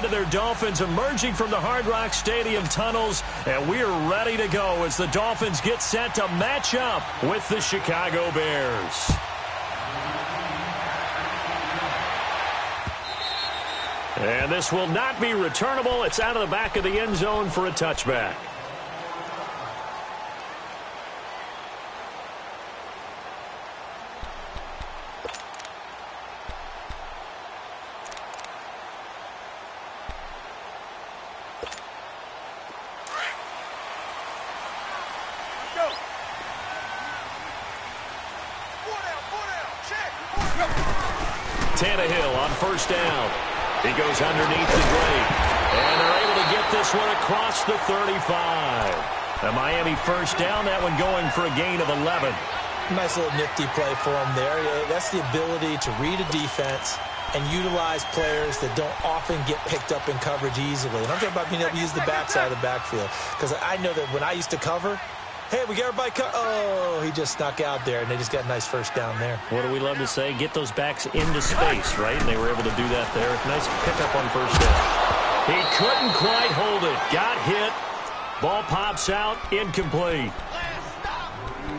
side of their Dolphins emerging from the Hard Rock Stadium tunnels, and we're ready to go as the Dolphins get set to match up with the Chicago Bears. And this will not be returnable. It's out of the back of the end zone for a touchback. Tannehill on first down. He goes underneath the break. And they're able to get this one across the 35. The Miami first down, that one going for a gain of 11. Nice little nifty play for him there. That's the ability to read a defense and utilize players that don't often get picked up in coverage easily. And I'm talking about being able to use the backside of the backfield. Because I know that when I used to cover, hey, we got everybody oh, he just snuck out there, and they just got a nice first down there. What do we love to say? Get those backs into space, right? And they were able to do that there. Nice pickup on first down. He couldn't quite hold it. Got hit. Ball pops out. Incomplete.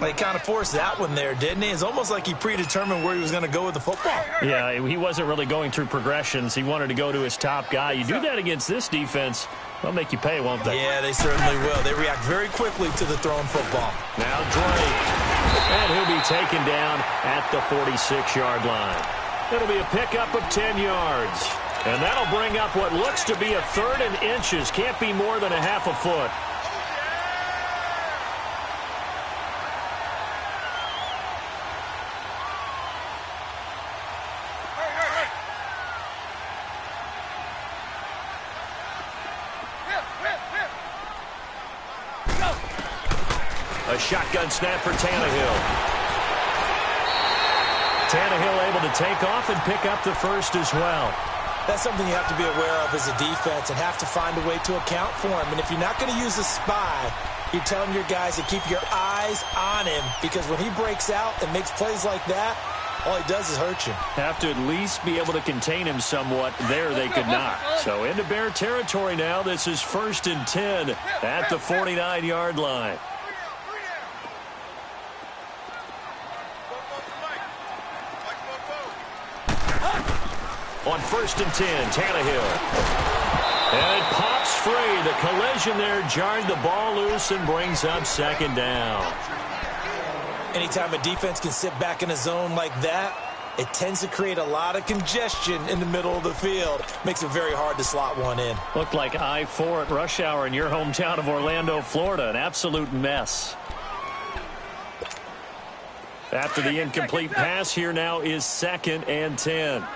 Well, he kind of forced that one there, didn't he? It's almost like he predetermined where he was going to go with the football. Yeah, he wasn't really going through progressions. He wanted to go to his top guy. You do that against this defense, they'll make you pay, won't they? Yeah, they certainly will. They react very quickly to the thrown football. Now Drake. And he'll be taken down at the 46-yard line. It'll be a pickup of 10 yards. And that'll bring up what looks to be a 3rd and inches. Can't be more than a half a foot. A shotgun snap for Tannehill. Tannehill able to take off and pick up the first as well. That's something you have to be aware of as a defense and have to find a way to account for him. And if you're not going to use a spy, you're telling your guys to keep your eyes on him, because when he breaks out and makes plays like that, all he does is hurt you. Have to at least be able to contain him somewhat. There they could not. So into Bear territory now. This is 1st and 10 at the 49-yard line. On 1st and 10, Tannehill. And it pops free. The collision there jarred the ball loose and brings up 2nd down. Anytime a defense can sit back in a zone like that, it tends to create a lot of congestion in the middle of the field. Makes it very hard to slot one in. Looked like I-4 at rush hour in your hometown of Orlando, Florida. An absolute mess. After the incomplete pass, here now is 2nd and 10.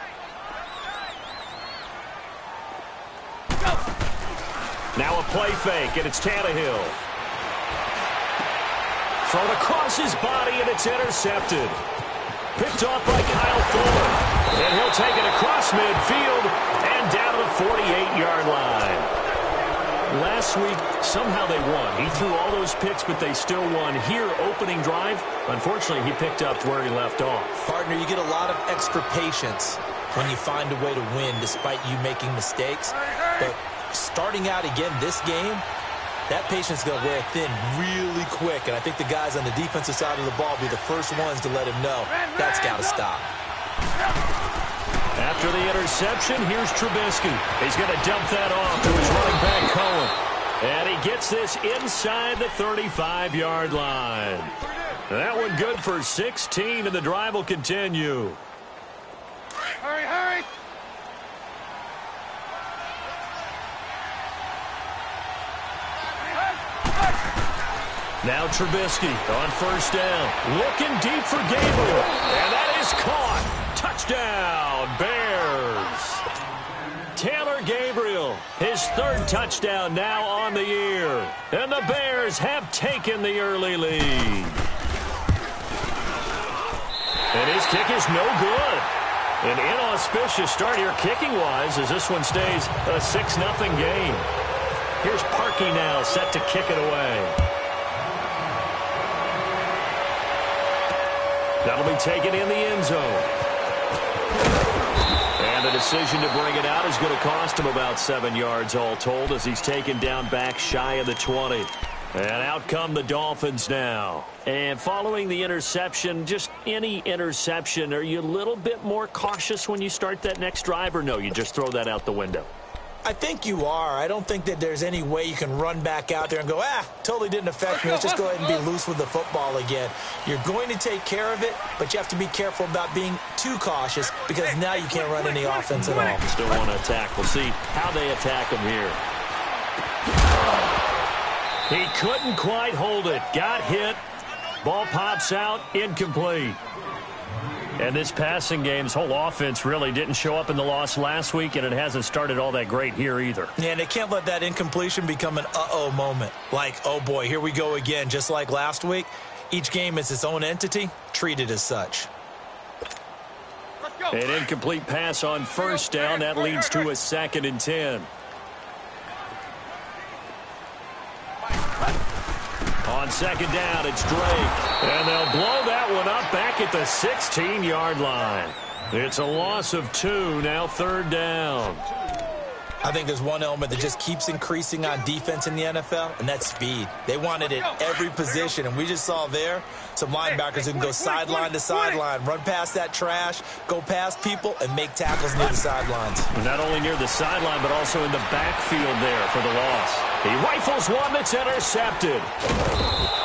Now a play fake, and it's Tannehill. Thrown across his body, and it's intercepted. Picked off by Kyle Fuller. And he'll take it across midfield and down to the 48-yard line. Last week, somehow they won. He threw all those picks, but they still won. Here, opening drive, unfortunately, he picked up where he left off. Partner, you get a lot of extra patience when you find a way to win despite you making mistakes. But starting out again this game, that patience is going to wear thin really quick. And I think the guys on the defensive side of the ball will be the first ones to let him know that's got to stop. After the interception, here's Trubisky. He's going to dump that off to his running back, Cohen. And he gets this inside the 35-yard line. That one good for 16, and the drive will continue. Hurry, hurry! Now Trubisky on first down. Looking deep for Gabriel. And that is caught. Touchdown, Bears. Taylor Gabriel, his 3rd touchdown now on the year. And the Bears have taken the early lead. And his kick is no good. An inauspicious start here kicking-wise as this one stays a 6-0 game. Here's Parkey now set to kick it away. That'll be taken in the end zone. And And the decision to bring it out is going to cost him about 7 yards all told as he's taken down back shy of the 20. And out come the Dolphins now. And following the interception, just any interception, are you a little bit more cautious when you start that next drive, or no, you just throw that out the window? I think you are. I don't think that there's any way you can run back out there and go, totally didn't affect me. Let's just go ahead and be loose with the football again. You're going to take care of it, but you have to be careful about being too cautious because now you can't run any offense at all. Still want to attack. We'll see how they attack him here. He couldn't quite hold it. Got hit. Ball pops out. Incomplete. And this passing game's whole offense really didn't show up in the loss last week, and it hasn't started all that great here either. Yeah, and they can't let that incompletion become an uh-oh moment. Like, oh boy, here we go again, just like last week. Each game is its own entity, treated as such. An incomplete pass on first down. That leads to a 2nd and 10. On 2nd down, it's Drake. And they'll blow that one up back at the 16-yard line. It's a loss of 2, now 3rd down. I think there's one element that just keeps increasing on defense in the NFL, and that's speed. They want it at every position, and we just saw there some linebackers who can go sideline to sideline, run past that trash, go past people, and make tackles near the sidelines. Not only near the sideline, but also in the backfield there for the loss. He rifles one that's intercepted.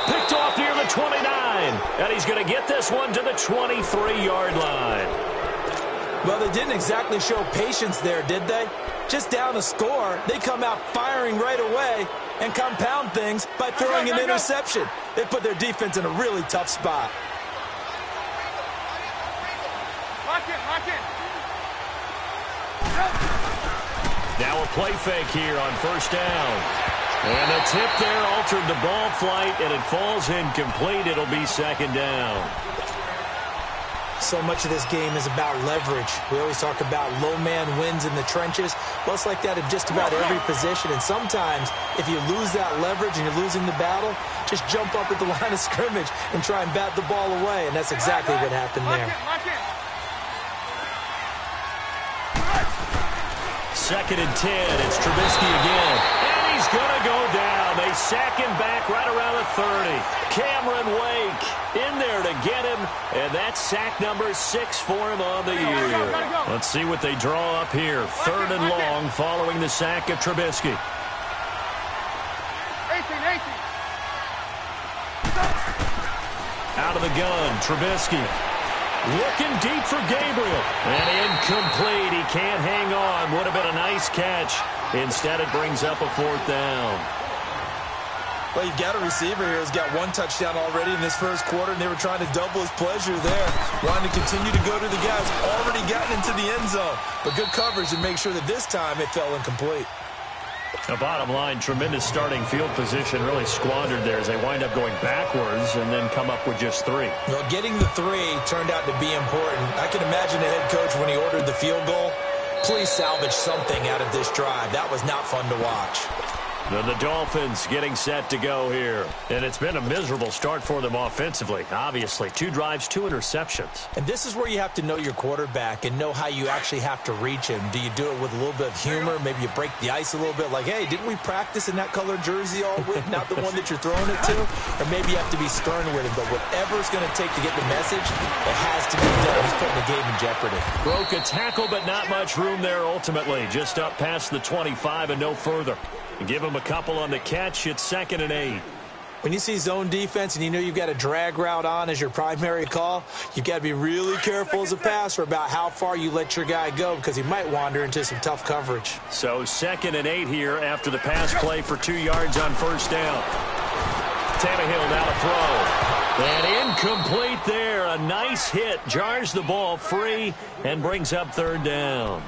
Picked off near the 29, and he's going to get this one to the 23-yard line. Well, they didn't exactly show patience there, did they? Just down a score, they come out firing right away and compound things by throwing an interception. They put their defense in a really tough spot. Now a play fake here on first down. And the tip there altered the ball flight, and it falls incomplete. It'll be 2nd down. So much of this game is about leverage. We always talk about low man wins in the trenches. Well, it's like that in just about every position. And sometimes, if you lose that leverage and you're losing the battle, just jump up at the line of scrimmage and try and bat the ball away. And that's exactly what happened there. 2nd and 10. It's Trubisky again. And he's going to go down. They sack him back right around the 30. Cameron Wake in there to get him. And that's sack number 6 for him on the year. Let's see what they draw up here. 3rd and long following the sack of Trubisky. 18. Out of the gun, Trubisky. Looking deep for Gabriel. And incomplete. He can't hang on. Would have been a nice catch. Instead, it brings up a 4th down. Well, you've got a receiver here who's got 1 touchdown already in this first quarter, and they were trying to double his pleasure there. Wanting to continue to go to the guys already gotten into the end zone. But good coverage to make sure that this time it fell incomplete. The bottom line, tremendous starting field position, really squandered there as they wind up going backwards and then come up with just 3. Well, getting the 3 turned out to be important. I can imagine the head coach when he ordered the field goal. Please salvage something out of this drive. That was not fun to watch. Then the Dolphins getting set to go here. And it's been a miserable start for them offensively. Obviously, 2 drives, 2 interceptions. And this is where you have to know your quarterback and know how you actually have to reach him. Do you do it with a little bit of humor? Maybe you break the ice a little bit like, hey, didn't we practice in that colored jersey all week? Not the one that you're throwing it to? Or maybe you have to be stern with him. But whatever it's going to take to get the message, it has to be done. He's putting the game in jeopardy. Broke a tackle, but not much room there ultimately. Just up past the 25 and no further. Give him a couple on the catch. It's 2nd and 8. When you see zone defense and you know you've got a drag route on as your primary call, you've got to be really careful as a passer about how far you let your guy go because he might wander into some tough coverage. So 2nd and 8 here after the pass play for 2 yards on first down. Tannehill now to throw. And incomplete there. A nice hit. Jars the ball free and brings up 3rd down.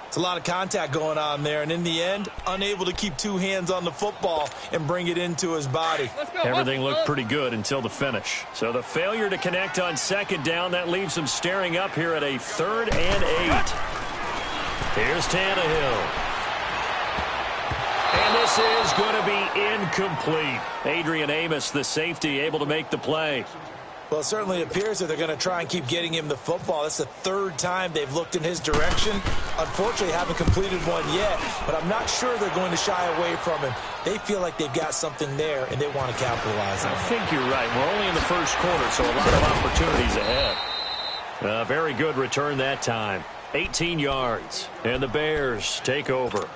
It's a lot of contact going on there, and in the end, unable to keep 2 hands on the football and bring it into his body. Everything looked pretty good until the finish. So the failure to connect on 2nd down, that leaves him staring up here at a 3rd and 8. Here's Tannehill. And this is going to be incomplete. Adrian Amos, the safety, able to make the play. Well, it certainly appears that they're going to try and keep getting him the football. That's the third time they've looked in his direction. Unfortunately, haven't completed one yet, but I'm not sure they're going to shy away from him. They feel like they've got something there, and they want to capitalize on it. I think you're right. We're only in the first quarter, so a lot of opportunities ahead. Very good return that time. 18 yards, and the Bears take over.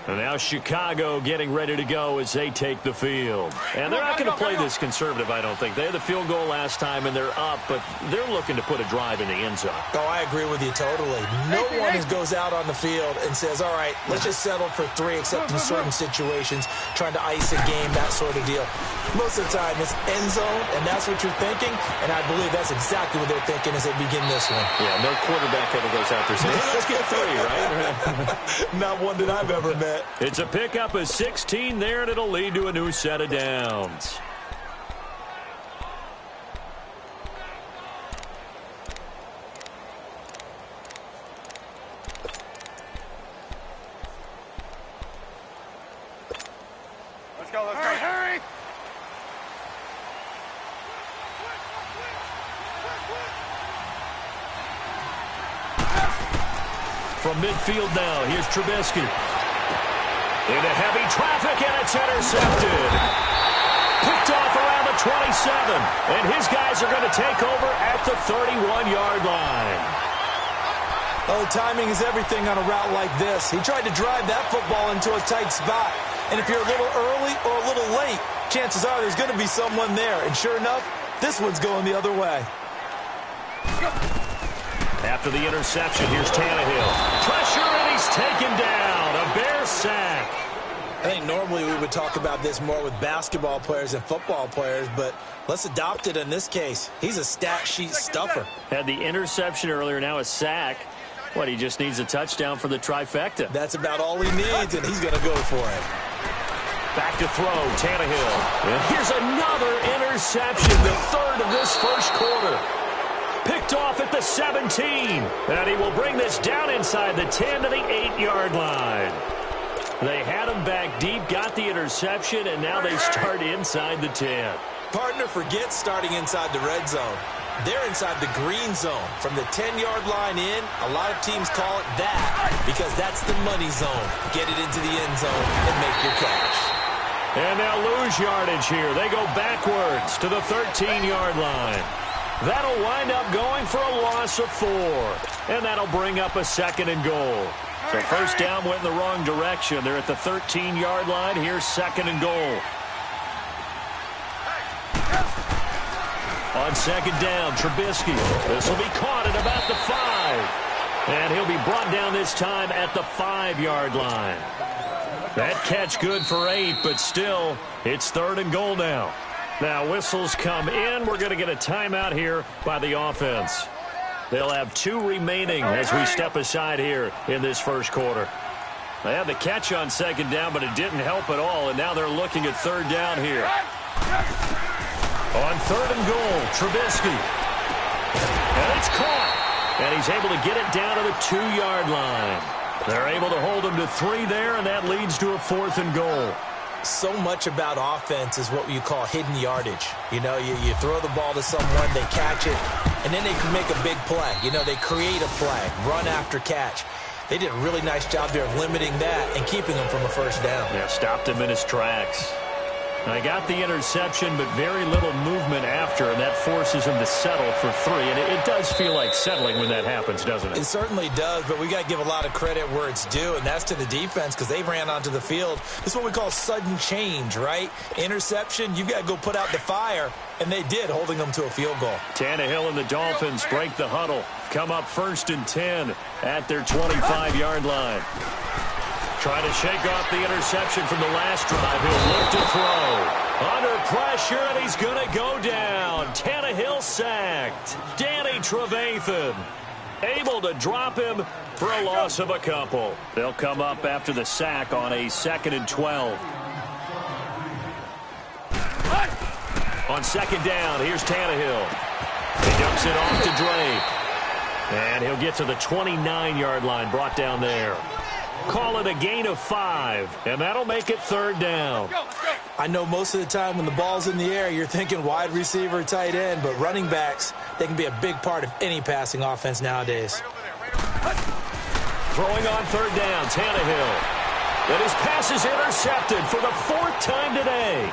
And now Chicago getting ready to go as they take the field. And they're not going to play this conservative, I don't think. They had the field goal last time, and they're up, but they're looking to put a drive in the end zone. Oh, I agree with you totally. No one goes out on the field and says, all right, let's just settle for 3, except in certain situations, trying to ice a game, that sort of deal. Most of the time, it's end zone, and that's what you're thinking, and I believe that's exactly what they're thinking as they begin this one. Yeah, no quarterback ever goes out there saying, hey, let's get 3, right? Not one that I've ever met. It's a pickup of 16 there, and it'll lead to a new set of downs. Let's go, let's go. Hurry! From midfield now, here's Trubisky. Into heavy traffic, and it's intercepted. Picked off around the 27, and his guys are going to take over at the 31-yard line. Oh, timing is everything on a route like this. He tried to drive that football into a tight spot. And if you're a little early or a little late, chances are there's going to be someone there. And sure enough, this one's going the other way. After the interception, here's Tannehill. Pressure, and he's taken down. A Bears sack. I think normally we would talk about this more with basketball players and football players, but let's adopt it in this case. He's a stat sheet stuffer. Had the interception earlier, now a sack. What, he just needs a touchdown for the trifecta. That's about all he needs, and he's going to go for it. Back to throw, Tannehill. And here's another interception, the third of this first quarter. Picked off at the 17. And he will bring this down inside the 10 to the 8-yard line. They had him back deep, got the interception, and now they start inside the 10. Partner forgets starting inside the red zone. They're inside the green zone. From the 10-yard line in, a lot of teams call it that because that's the money zone. Get it into the end zone and make your cash. And they'll lose yardage here. They go backwards to the 13-yard line. That'll wind up going for a loss of 4. And that'll bring up a 2nd and goal. So first down went in the wrong direction. They're at the 13-yard line. Here's 2nd and goal. On 2nd down, Trubisky. This will be caught at about the 5. And he'll be brought down this time at the 5-yard line. That catch good for 8, but still, it's 3rd and goal now. Now whistles come in. We're going to get a timeout here by the offense. They'll have 2 remaining as we step aside here in this first quarter. They had the catch on 2nd down, but it didn't help at all, and now they're looking at 3rd down here. On 3rd and goal, Trubisky. And it's caught. And he's able to get it down to the 2-yard line. They're able to hold him to 3 there, and that leads to a 4th and goal. So much about offense is what you call hidden yardage. You know, you throw the ball to someone, they catch it, and then they can make a big play. You know, they create a play, run after catch. They did a really nice job there of limiting that and keeping him from a first down. Yeah, stopped him in his tracks. They got the interception, but very little movement after, and that forces him to settle for 3. And it does feel like settling when that happens, doesn't it? It certainly does, but we got to give a lot of credit where it's due, and that's to the defense because they ran onto the field. This is what we call sudden change, right? Interception, you've got to go put out the fire, and they did, holding them to a field goal. Tannehill and the Dolphins break the huddle, come up 1st and 10 at their 25-yard line. Trying to shake off the interception from the last drive. He'll look to throw. Under pressure, and he's going to go down. Tannehill sacked. Danny Trevathan able to drop him for a loss of a couple. They'll come up after the sack on a 2nd and 12. On 2nd down, here's Tannehill. He dumps it off to Drake. And he'll get to the 29-yard line, brought down there. Call it a gain of 5, and that'll make it 3rd down. Let's go, let's go. I know most of the time when the ball's in the air, you're thinking wide receiver, tight end, but running backs, they can be a big part of any passing offense nowadays. Throwing on third down, Tannehill. And his pass is intercepted for the 4th time today.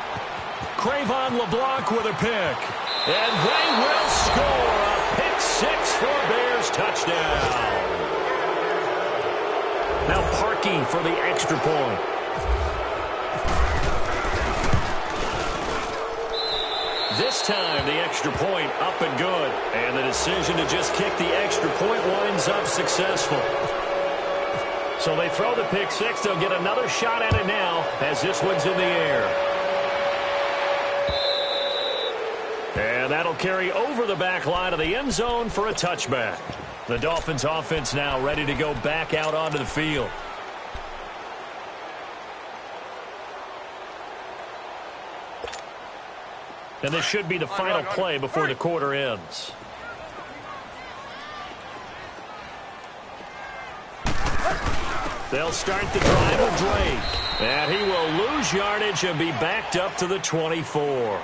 Cravon LeBlanc with a pick. And they will score a pick 6 for a Bears touchdown. Now Parkey for the extra point. This time, the extra point up and good. And the decision to just kick the extra point winds up successful. So they throw the pick 6. They'll get another shot at it now as this one's in the air. And that'll carry over the back line of the end zone for a touchback. The Dolphins offense now ready to go back out onto the field. And this should be the final play before the quarter ends. They'll start the drive with Drake. And he will lose yardage and be backed up to the 24.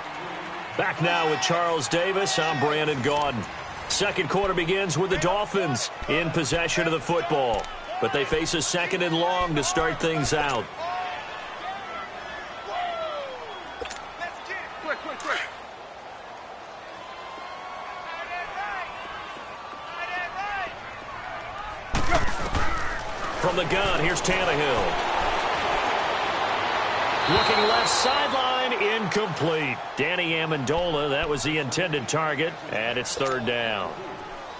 Back now with Charles Davis. I'm Brandon Gaudin. Second quarter begins with the Dolphins in possession of the football. But they face a 2nd and long to start things out. From the gun, here's Tannehill. Looking left sideline, incomplete. Danny Amendola, that was the intended target, and it's 3rd down.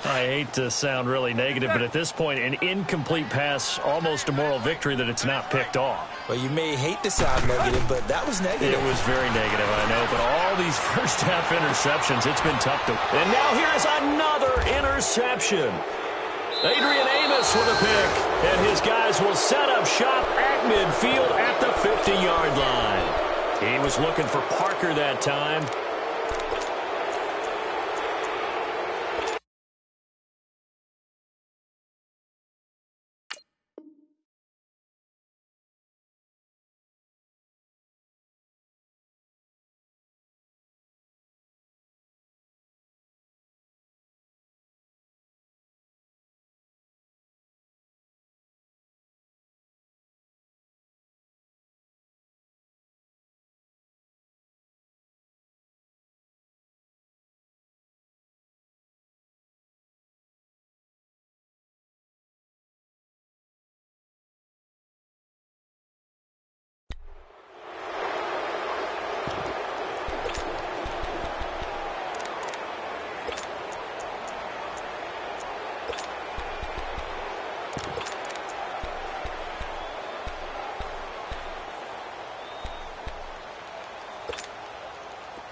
I hate to sound really negative, but at this point, an incomplete pass, almost a moral victory that it's not picked off. Well, you may hate to sound negative, but that was negative. It was very negative, I know, but all these first-half interceptions, it's been tough to... And now here's another interception. Adrian Amos with a pick, and his guys will set up shop at midfield at the 50-yard line. He was looking for Parker that time.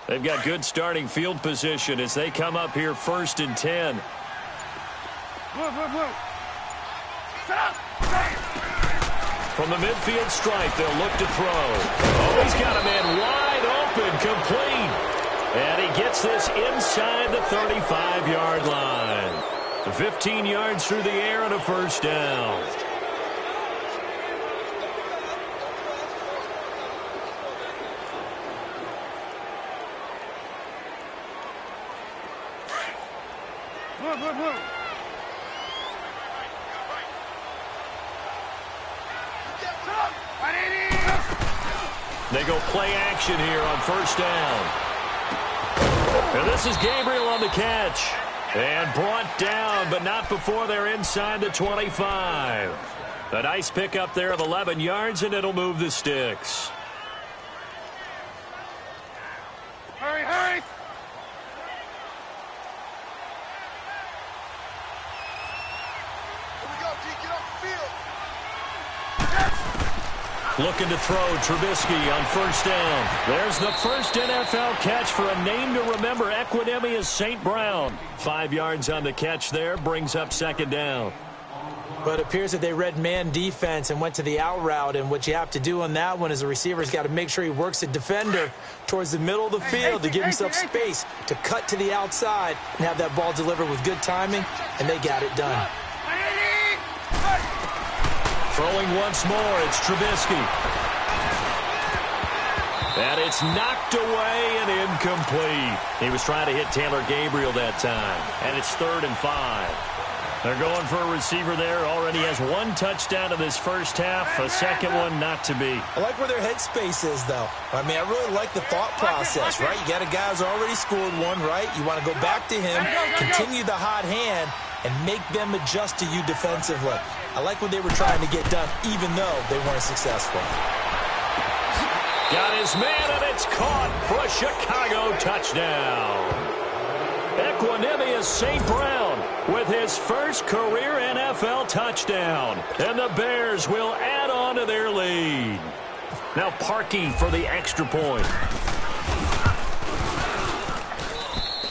They've got good starting field position as they come up here 1st and 10. From the midfield stripe, they'll look to throw. Oh, he's got a man wide open, complete. And he gets this inside the 35-yard line. 15 yards through the air and a 1st down. They go play action here on 1st down. And this is Gabriel on the catch. And brought down, but not before they're inside the 25. A nice pickup there of 11 yards, and it'll move the sticks. Hurry, hurry! Here we go, D. Get off the field. Looking to throw Trubisky on 1st down. There's the first NFL catch for a name to remember, Equinemius St. Brown. 5 yards on the catch there, brings up 2nd down. But it appears that they read man defense and went to the out route, and what you have to do on that one is the receiver's got to make sure he works the defender towards the middle of the field to give himself space to cut to the outside and have that ball delivered with good timing, and they got it done. Throwing once more, it's Trubisky. And it's knocked away and incomplete. He was trying to hit Taylor Gabriel that time. And it's 3rd and 5. They're going for a receiver there. Already has 1 touchdown in this first half. A second one not to be. I like where their headspace is, though. I mean, I really like the thought process, right? You got a guy who's already scored 1, right? You want to go back to him, continue the hot hand, and make them adjust to you defensively. I like what they were trying to get done, even though they weren't successful. Got his man, and it's caught for a Chicago touchdown. Equanimous St. Brown with his first career NFL touchdown. And the Bears will add on to their lead. Now Parkey for the extra point.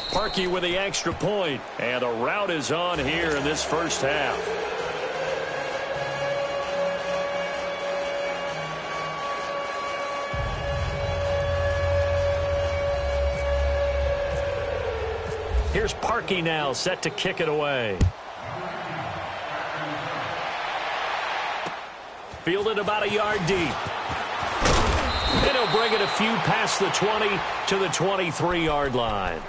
Parkey with the extra point. And a rout is on here in this first half. Here's Parkey now, set to kick it away. Fielded about a yard deep. And he'll bring it a few past the 20 to the 23-yard line.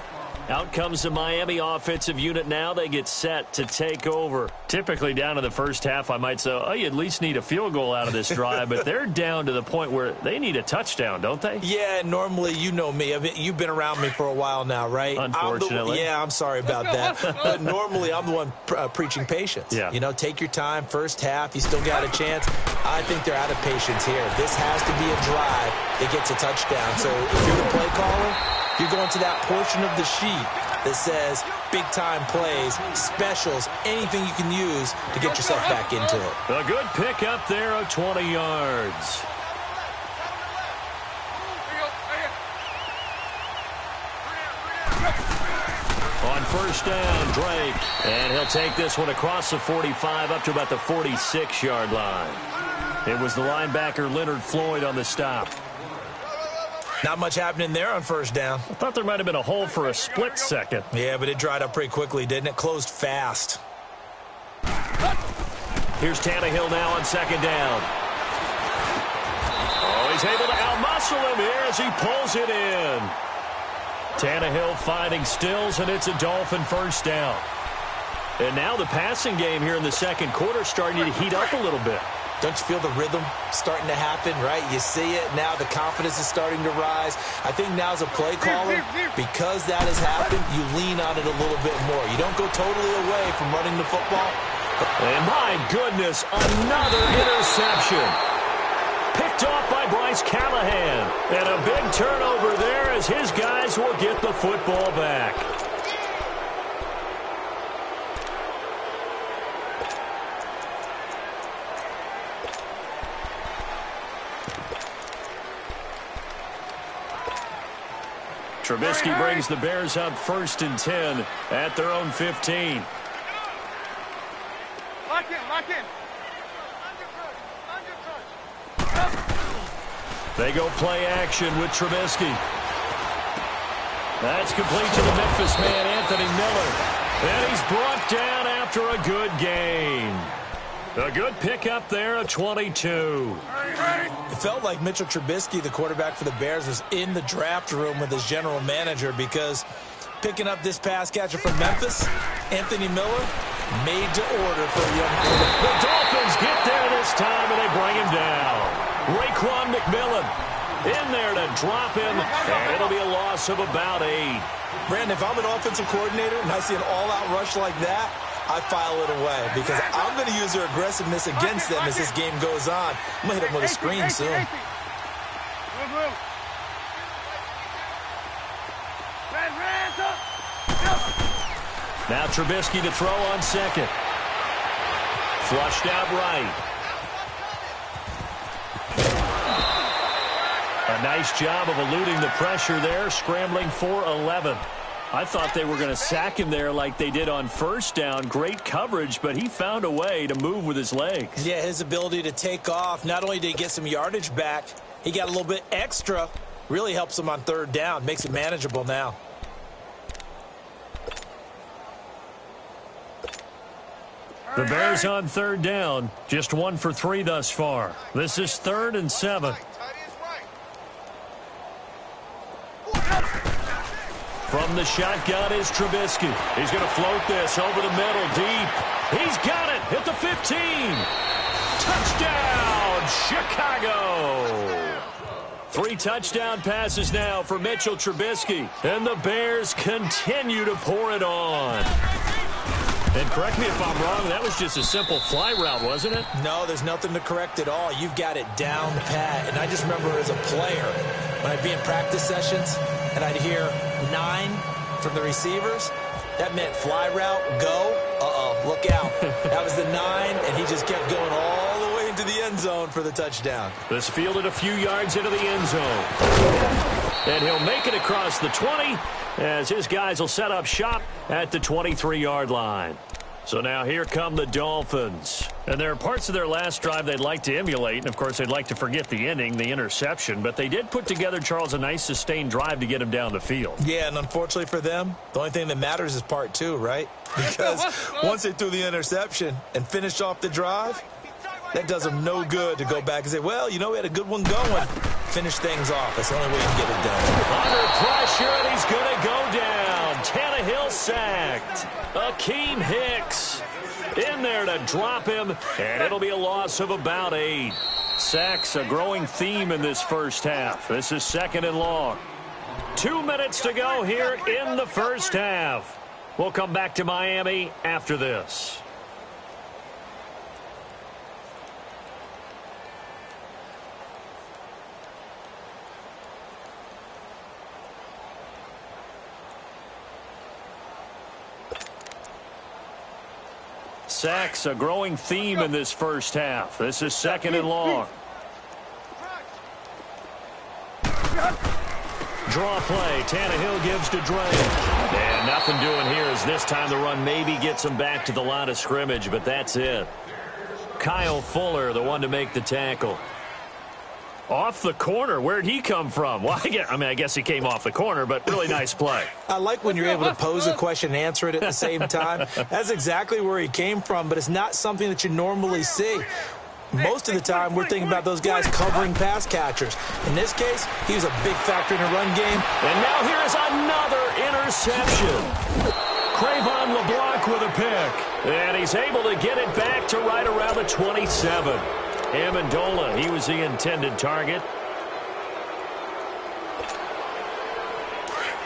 Out comes the Miami offensive unit now. They get set to take over. Typically down to the first half, I might say, oh, you at least need a field goal out of this drive. But they're down to the point where they need a touchdown, don't they? Yeah, normally, you know me. I mean, you've been around me for a while now, right? Unfortunately. I'm sorry about that. But normally, I'm the one preaching patience. Yeah. You know, take your time. First half, you still got a chance. I think they're out of patience here. This has to be a drive that gets a touchdown. So if you're the play caller, you're going to that portion of the sheet that says big-time plays, specials, anything you can use to get yourself back into it. A good pickup there of 20 yards. On first down, Drake. And he'll take this one across the 45 up to about the 46-yard line. It was the linebacker Leonard Floyd on the stop. Not much happening there on first down. I thought there might have been a hole for a split second. Yeah, but it dried up pretty quickly, didn't it? Closed fast. Here's Tannehill now on second down. Oh, he's able to outmuscle him here as he pulls it in. Tannehill finding Stills, and it's a Dolphin first down. And now the passing game here in the second quarter starting to heat up a little bit. Don't you feel the rhythm starting to happen, right? You see it now. The confidence is starting to rise. I think now as a play caller, because that has happened, you lean on it a little bit more. You don't go totally away from running the football. And my goodness, another interception. Picked off by Bryce Callahan. And a big turnover there as his guys will get the football back. Trubisky brings the Bears up 1st and 10 at their own 15. Lock in. They go play action with Trubisky. That's complete to the Memphis man, Anthony Miller. And he's brought down after a good gain. A good pickup there of 22. It felt like Mitchell Trubisky, the quarterback for the Bears, was in the draft room with his general manager because picking up this pass catcher from Memphis, Anthony Miller, made to order for a young quarterback. The Dolphins get there this time, and they bring him down. Raekwon McMillan in there to drop him, and it'll be a loss of about 8. Brandon, if I'm an offensive coordinator and I see an all-out rush like that, I file it away because I'm going to use their aggressiveness against them as this game goes on. I'm going to hit them with a screen soon. Now Trubisky to throw on second. Flushed out right. A nice job of eluding the pressure there, scrambling for 11. I thought they were going to sack him there like they did on first down. Great coverage, but he found a way to move with his legs. Yeah, his ability to take off. Not only did he get some yardage back, he got a little bit extra. Really helps him on third down. Makes it manageable now. The Bears on third down. Just 1 for 3 thus far. This is 3rd and 7. From the shotgun is Trubisky. He's going to float this over the middle deep. He's got it at the 15. Touchdown, Chicago. 3 touchdown passes now for Mitchell Trubisky. And the Bears continue to pour it on. And correct me if I'm wrong, that was just a simple fly route, wasn't it? No, there's nothing to correct at all. You've got it down pat. And I just remember as a player, when I'd be in practice sessions and I'd hear 9 from the receivers, that meant fly route, go, look out. That was the 9, and he just kept going all the way into the end zone for the touchdown. This fielded a few yards into the end zone. And he'll make it across the 20 as his guys will set up shop at the 23-yard line. So now here come the Dolphins. And there are parts of their last drive they'd like to emulate. And, of course, they'd like to forget the inning, the interception. But they did put together, Charles, a nice sustained drive to get him down the field. Yeah, and unfortunately for them, the only thing that matters is part 2, right? Because once they threw the interception and finished off the drive, that does them no good to go back and say, well, you know, we had a good one going. Finish things off. That's the only way you can get it done. Under pressure, and he's going to go down. Tannehill sacked. Akeem Hicks in there to drop him, and it'll be a loss of about 8. Sacks a growing theme in this first half. This is 2nd and long. 2 minutes to go here in the first half. We'll come back to Miami after this. Sacks a growing theme in this first half. This is 2nd and long. Draw play. Tannehill gives to Drake. And nothing doing here as this time the run maybe gets him back to the line of scrimmage, but that's it. Kyle Fuller, the one to make the tackle. Off the corner. Where'd he come from? Well, I guess he came off the corner, but really nice play. I like when you're able to pose a question and answer it at the same time. That's exactly where he came from, but it's not something that you normally see. Most of the time, we're thinking about those guys covering pass catchers. In this case, he was a big factor in the run game. And now here is another interception. Cravon LeBlanc with a pick. And he's able to get it back to right around the 27. Amendola, he was the intended target.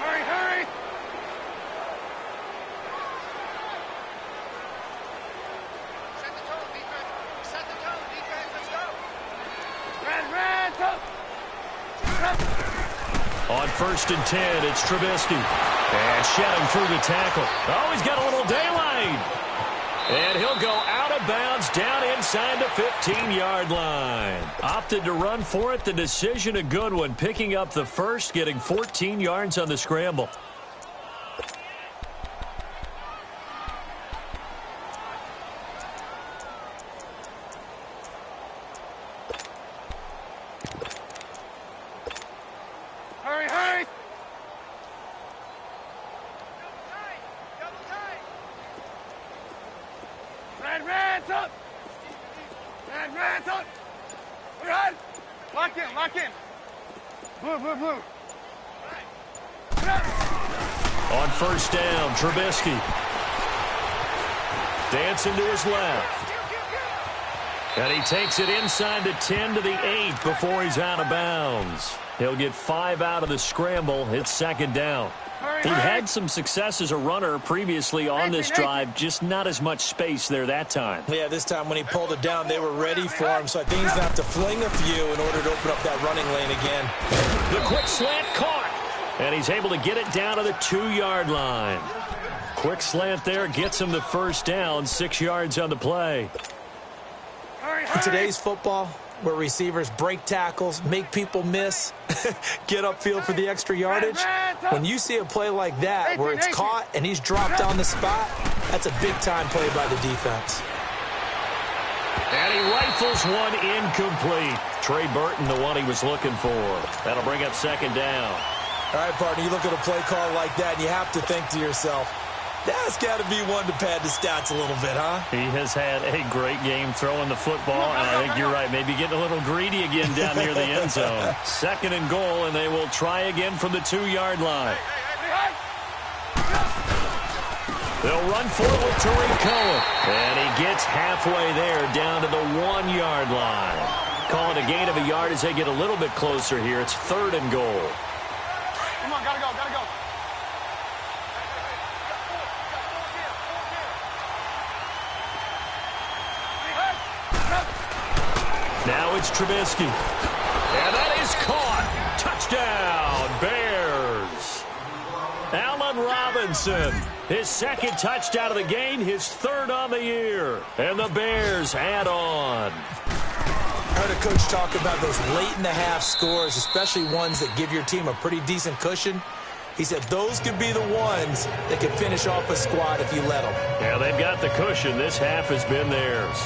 Hurry, hurry! Set the tone, defense. Set the tone, defense. Let's go. Red, On 1st and 10, it's Trubisky. And shedding through the tackle. Oh, he's got a little daylight. And he'll go out of bounds down inside the 15-yard line. Opted to run for it. The decision a good one. Picking up the first, getting 14 yards on the scramble. hurry, hurry! Red's up! Red's up! Run! Lock in! Blue! On 1st down, Trubisky. Dancing to his left. And he takes it inside the 10 to the 8 before he's out of bounds. He'll get 5 out of the scramble. It's 2nd down. He had some success as a runner previously on this drive, just not as much space there that time. Yeah, this time when he pulled it down, they were ready for him, so I think he's going to have to fling a few in order to open up that running lane again. The quick slant caught, and he's able to get it down to the 2-yard line. Quick slant there gets him the 1st down, 6 yards on the play. In today's football, where receivers break tackles, make people miss, get upfield for the extra yardage, when you see a play like that where it's caught and he's dropped on the spot, that's a big-time play by the defense. And he rifles one incomplete. Trey Burton, the one he was looking for. That'll bring up 2nd down. All right, partner, you look at a play call like that, and you have to think to yourself, that's got to be one to pad the stats a little bit, huh? He has had a great game throwing the football, and I think you're right. Maybe getting a little greedy again down near the end zone. 2nd and goal, and they will try again from the 2-yard line. They'll run for it with Tariq Cohen. And he gets halfway there, down to the 1-yard line. Call it a gain of a yard as they get a little bit closer here. It's 3rd and goal. Come on, gotta go, gotta go. Now it's Trubisky. And that is caught. Touchdown, Bears. Allen Robinson, his 2nd touchdown of the game, his 3rd on the year. And the Bears add on. I heard a coach talk about those late-in-the-half scores, especially ones that give your team a pretty decent cushion. He said those could be the ones that can finish off a squad if you let them. Yeah, they've got the cushion. This half has been theirs.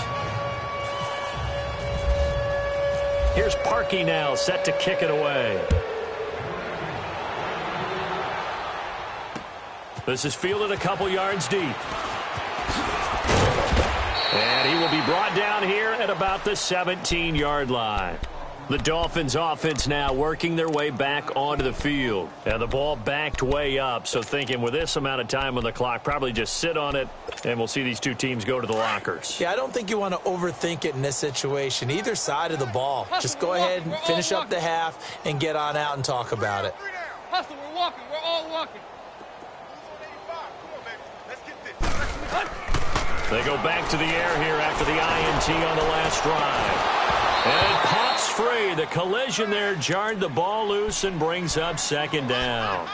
Here's Parkey now, set to kick it away. This is fielded a couple yards deep. And he will be brought down here at about the 17-yard line. The Dolphins offense now working their way back onto the field. And the ball backed way up, so thinking with this amount of time on the clock, probably just sit on it, and we'll see these two teams go to the lockers. Yeah, I don't think you want to overthink it in this situation. Either side of the ball. Just go ahead and finish up the half and get on out and talk about it. Hustle, we're walking. We're all walking. They go back to the air here after the INT on the last drive. And it pops free. The collision there jarred the ball loose and brings up 2nd down.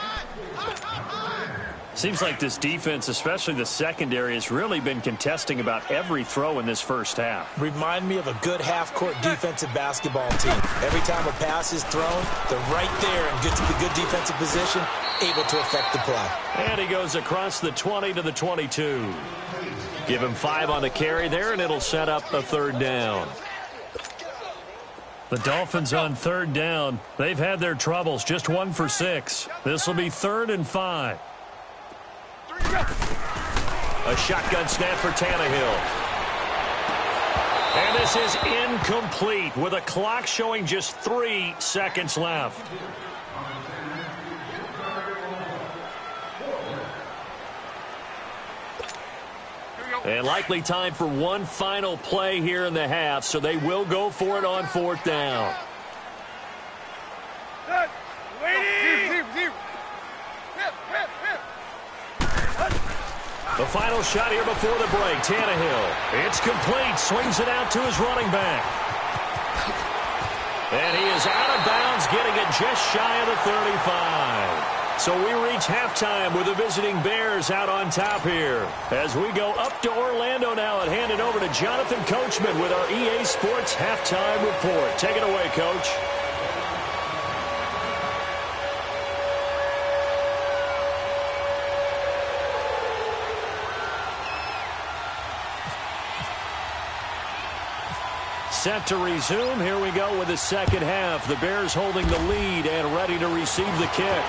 Seems like this defense, especially the secondary, has really been contesting about every throw in this first half. Remind me of a good half-court defensive basketball team. Every time a pass is thrown, they're right there and get to the good defensive position, able to affect the play. And he goes across the 20 to the 22. Give him 5 on the carry there, and it'll set up a 3rd down. The Dolphins on 3rd down. They've had their troubles, just 1 for 6. This will be 3rd and 5. A shotgun snap for Tannehill. And this is incomplete with a clock showing just 3 seconds left. And likely time for one final play here in the half, so they will go for it on 4th down. The final shot here before the break. Tannehill. It's complete. Swings it out to his running back. And he is out of bounds, getting it just shy of the 35. So we reach halftime with the visiting Bears out on top here. As we go up to Orlando now and hand it over to Jonathan Coachman with our EA Sports Halftime Report. Take it away, Coach. Set to resume. Here we go with the second half. The Bears holding the lead and ready to receive the kick.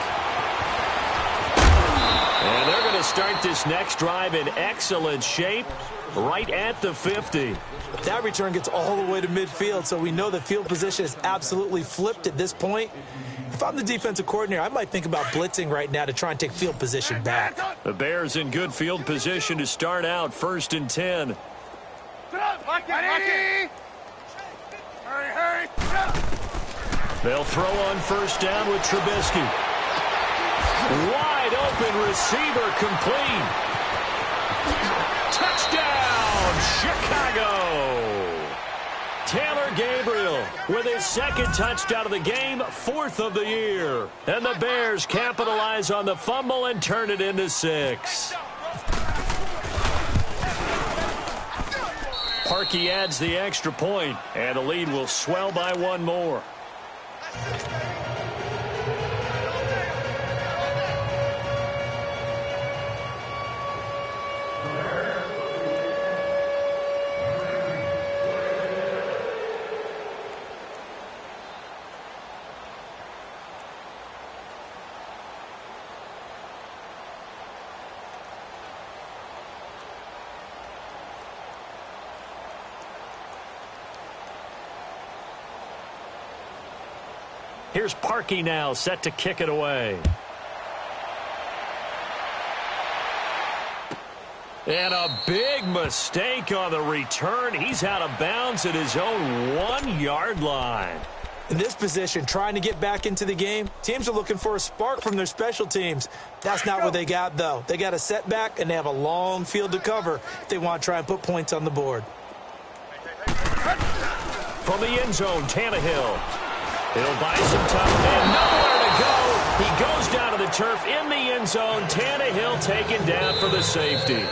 And they're going to start this next drive in excellent shape right at the 50. That return gets all the way to midfield, so we know the field position is absolutely flipped at this point. If I'm the defensive coordinator, I might think about blitzing right now to try and take field position back. The Bears in good field position to start out, 1st and 10. Hurry. They'll throw on 1st down with Trubisky. Wide open receiver, complete. Touchdown, Chicago. Taylor Gabriel with his 2nd touchdown of the game, 4th of the year. And the Bears capitalize on the fumble and turn it into 6. Parkey adds the extra point, and the lead will swell by 1 more. Here's Parkey now, set to kick it away. And a big mistake on the return. He's out of bounds at his own 1-yard line. In this position, trying to get back into the game, teams are looking for a spark from their special teams. That's not what they got, though. They got a setback, and they have a long field to cover if they want to try and put points on the board. From the end zone, Tannehill. He'll buy some time and nowhere to go. He goes down to the turf in the end zone. Tannehill taken down for the safety.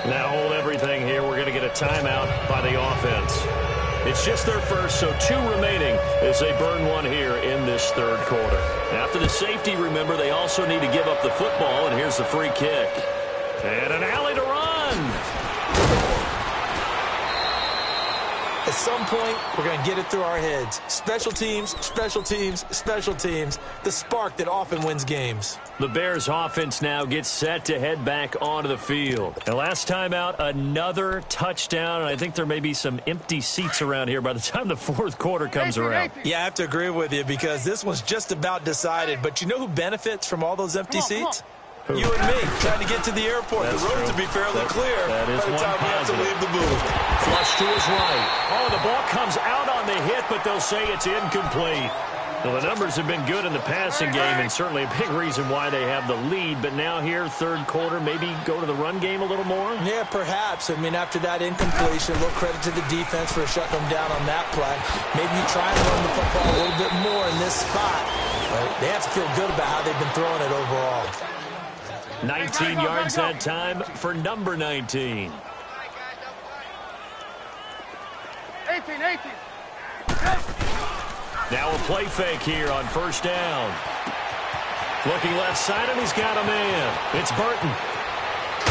Now hold everything here. We're going to get a timeout by the offense. It's just their first, so 2 remaining as they burn one here in this third quarter. After the safety, remember, they also need to give up the football, and here's the free kick. And an alley to run. At some point, we're going to get it through our heads. Special teams, special teams, special teams. The spark that often wins games. The Bears offense now gets set to head back onto the field. And last time out, another touchdown. And I think there may be some empty seats around here by the time the fourth quarter comes around. Yeah, I have to agree with you because this one's just about decided. But you know who benefits from all those empty seats? Who? You and me, trying to get to the airport. That's the road true. to be fairly clear that is by the time we have to leave the booth. Flush to his right. Oh, the ball comes out on the hit, but they'll say it's incomplete. Well, the numbers have been good in the passing game, and certainly a big reason why they have the lead. But now here, third quarter, maybe go to the run game a little more? Yeah, perhaps. I mean, after that incompletion, a little credit to the defense for shutting them down on that play. Maybe you try and run the football a little bit more in this spot. They have to feel good about how they've been throwing it overall. 19 yards that time for number 19. 18. Now a play fake here on first down. Looking left side, and he's got a man. It's Burton.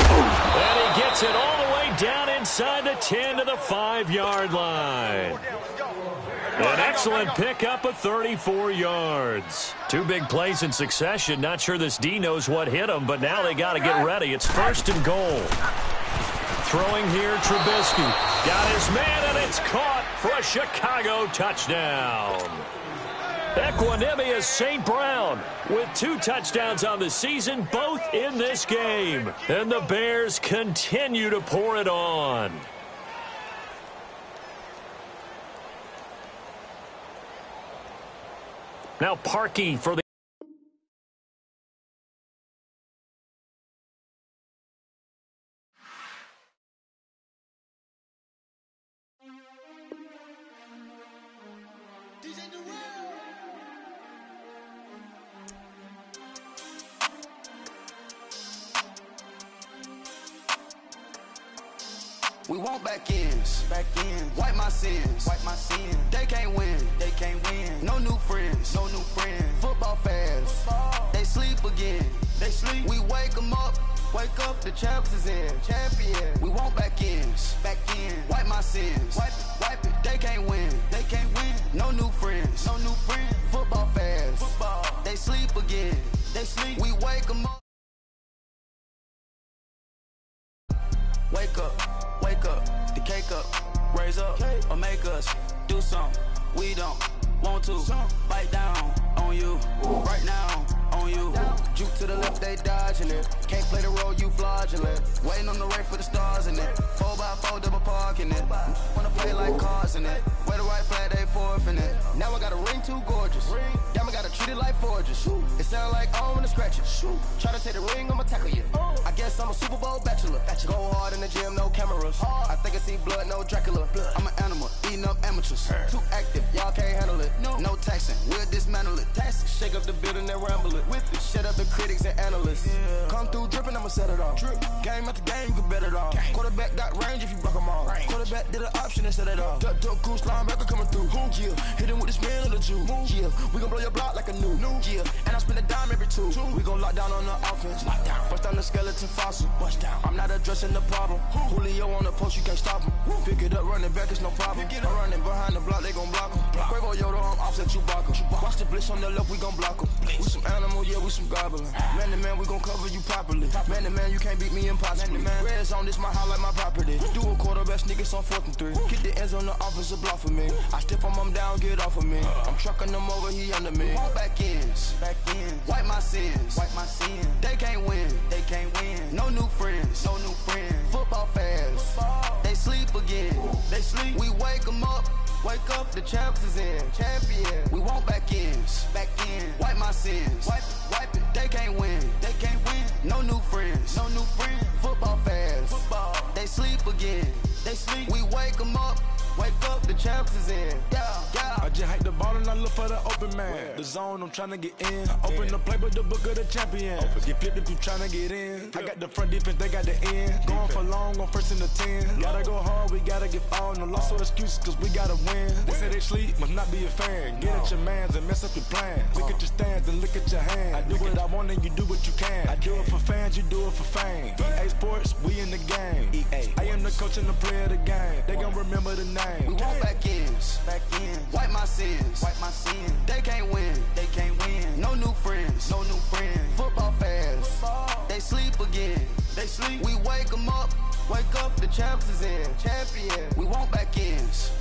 And he gets it all the way down inside the 10 to the 5-yard line. An excellent pickup of 34 yards. 2 big plays in succession. Not sure this D knows what hit him, but now they got to get ready. It's first and goal. Throwing here, Trubisky. Got his man, and it's caught for a Chicago touchdown. Equanimous St. Brown with 2 touchdowns on the season, both in this game. And the Bears continue to pour it on. Now Parkey for the... We want back ends. Wipe my sins. They can't win. No new friends. Football fans. They sleep again. We wake them up. The champs is in. We want back ends. Wipe my sins. Wipe it. They can't win. No new friends. Football fans. They sleep again. We wake them up. Wake up, the cake up, raise up, or make us do something we don't want to. Bite down on you, right now on you. Juke to the left, they dodging it. Can't play the role, you fraudulent. Waiting on the rain for the stars in it. 4x4 double parking it. Wanna play like cars in it. Wear the right flag, they forfeit it. Now I got a ring too gorgeous. Damn, I gotta treat it like forges. It sound like I'm gonna scratch it. Try to take the ring, I'ma tackle you. I guess I'm a Super Bowl bachelor. Go hard in the gym, no cameras. I think I see blood, no Dracula. I'm an animal, eating up amateurs. Too active, y'all can't handle it. No taxing, we'll dismantle it. Shake up the building and ramble it. Shut up the critics and analysts. Come through dripping, I'ma set it off. Game after game, you can bet it off. Quarterback got range if you block them all. Quarterback did an option and set it off. Duck goose linebacker coming through. Yeah, hit him with the spin of the Jew. Yeah, we gon' blow your block like a new. Yeah, and I spend a dime every 2. We gon' lock down on the offense. Bust down the skeleton fossil. I'm not addressing the problem. Julio on the post, you can't stop him. Pick it up, running back, it's no problem. I'm running behind the block, they gon' block him. Quavo Yoda, I'm offset. a Chewbacca. Watch the blitz on the left, we gon' block 'em. We some animal, yeah, we some gobbler. Man to man, we gon' cover you properly. Man to man, you can't beat me impossibly. Red zone, this my house like my property. Do a quarterback sneakers on 4th and 3. Get the ends on the offensive block for me. I step on him down, get off of me. I'm trucking them over, he under me. Walk back ends, wipe my sins, They can't win, No new friends, Football fans, they sleep again. We wake 'em up. Wake up, the champs is in. Champion. We want back ends. Wipe my sins. Wipe it. They can't win. No new friends. Football fans. They sleep again. We wake 'em up. Wake up, the champs is in. Yeah. I just hike the ball and I look for the open man. The zone, I'm tryna get in. Open the playbook, the book of the champion. Get flipped if you tryna get in. I got the front defense, they got the end. Going for long, on 1st and 10. Gotta go hard, we gotta give all. No loss or excuses, cause we gotta win. They say they sleep, must not be a fan. Get at your mans and mess up your plans. Look at your stands and look at your hands. I do what I want and you do what you can. I do it for fans, you do it for fame. EA Sports, we in the game. I am the coach and the player of the game. They gon' remember the name. We want back ends. Wipe my sins. They can't win. No new friends. Football fans. They sleep again. We wake 'em up. Wake up, the champs is in. Champion. We want back ends.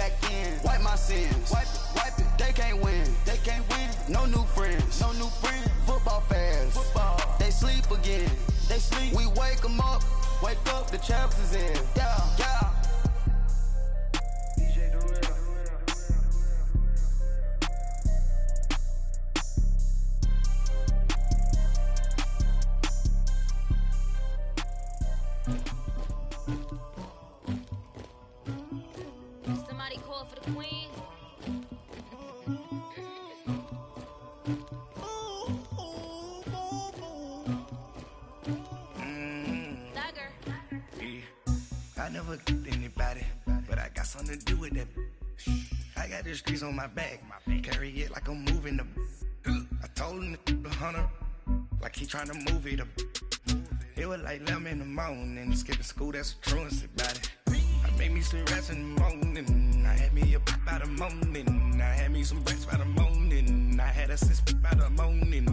Wipe my sins. Wipe it. They can't win. No new friends. Football fans. They sleep again. We wake 'em up. Wake up, the champs is in. Yeah. Somebody call for the queen. Dagger. I never killed anybody, but I got something to do with that. I got the streets on my back, carry it like I'm moving the. I told him to the hunter, like he trying to move it up. It was like 11 in the morning, skipping school, that's a truancy about it. I made me some rats in the morning, I had me a pop by the morning, I had me some rats by the morning, I had a sis by the morning,